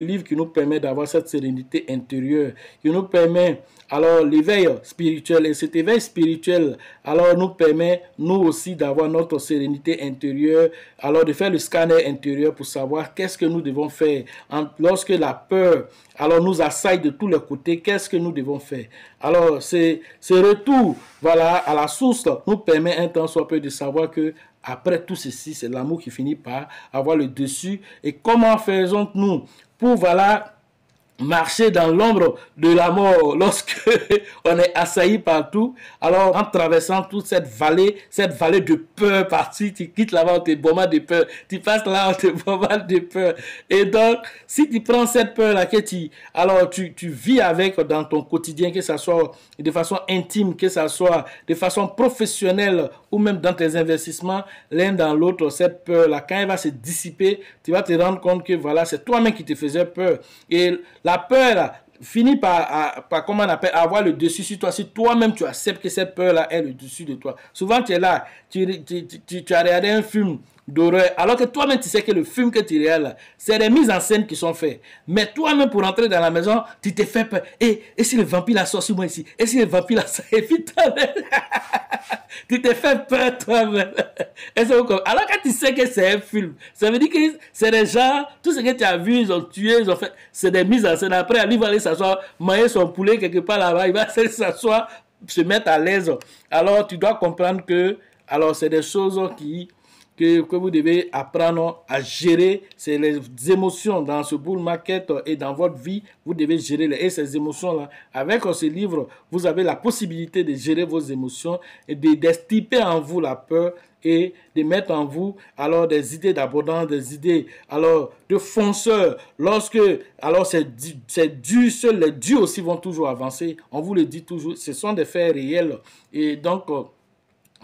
livre qui nous permet d'avoir cette sérénité intérieure, qui nous permet alors l'éveil spirituel, et cet éveil spirituel alors nous permet nous aussi d'avoir notre sérénité intérieure, alors de faire le scanner intérieur pour savoir qu'est-ce que nous devons faire lorsque la peur alors nous assaille de tous les côtés. Qu'est-ce que nous devons faire? Alors ce retour voilà à la source nous permet un temps soit peu de savoir que après tout ceci, c'est l'amour qui finit par avoir le dessus. Et comment faisons-nous pour voilà marcher dans l'ombre de la mort lorsque on est assailli partout? Alors en traversant toute cette vallée de peur partie, tu quittes là-bas, on te bombarde de peur, tu passes là, on te bombarde de peur. Et donc si tu prends cette peur là que tu vis avec dans ton quotidien, que ce soit de façon intime, que ce soit de façon professionnelle ou même dans tes investissements, l'un dans l'autre, cette peur là, quand elle va se dissiper, tu vas te rendre compte que voilà, c'est toi-même qui te faisais peur. Et la peur là, finit par comment on appelle, avoir le dessus sur toi. Si toi-même tu acceptes que cette peur là est le dessus de toi. Souvent tu es là, tu as regardé un film d'horreur, alors que toi-même tu sais que le film que tu regardes là, c'est des mises en scène qui sont faites. Mais toi-même pour rentrer dans la maison, tu te fais peur. Et si le vampire la sort sur moi ici? Et si le vampire la sort? Et puis tu te fais peur toi-même. Alors que tu sais que c'est un film, ça veut dire que c'est des gens, tout ce que tu as vu, ils ont tué, ils ont fait, c'est des mises en scène. Après, lui va aller s'asseoir, manger son poulet quelque part là-bas, il va s'asseoir, se mettre à l'aise. Alors tu dois comprendre que, alors c'est des choses que vous devez apprendre à gérer. C'est les émotions dans ce bull market et dans votre vie, vous devez gérer ces émotions-là. Avec ce livre, vous avez la possibilité de gérer vos émotions et d'extirper en vous la peur et de mettre en vous alors des idées d'abondance, des idées alors de fonceur. Lorsque alors c'est dur, seuls les dieux aussi vont toujours avancer. On vous le dit toujours, ce sont des faits réels. Et donc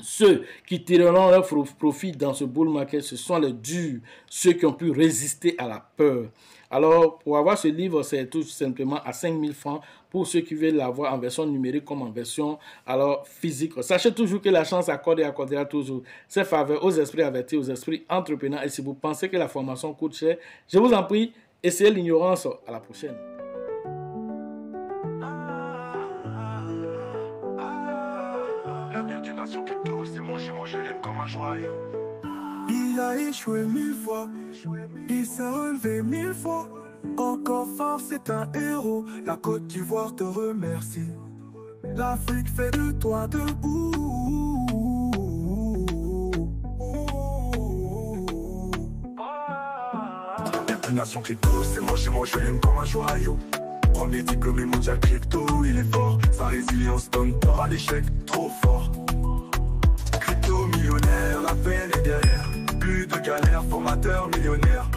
ceux qui tireront leur profit dans ce bull market, ce sont les durs, ceux qui ont pu résister à la peur. Alors, pour avoir ce livre, c'est tout simplement à 5 000 francs pour ceux qui veulent l'avoir en version numérique comme en version alors physique. Sachez toujours que la chance accorde et accordera toujours ses faveurs aux esprits avertis, aux esprits entrepreneurs. Et si vous pensez que la formation coûte cher, je vous en prie, essayez l'ignorance. À la prochaine. Il a échoué 1000 fois, il s'est relevé 1000 fois. Encore fort, c'est un héros. La Côte d'Ivoire te remercie. L'Afrique fait de toi debout. Nation crypto, c'est moi chez moi, je l'aime comme un joyau. Premier diplômé mondial crypto, il est fort. Sa résilience donne tort à l'échec, trop fort. Crypto millionnaire, la peine est derrière. Plus de galère, formateur millionnaire.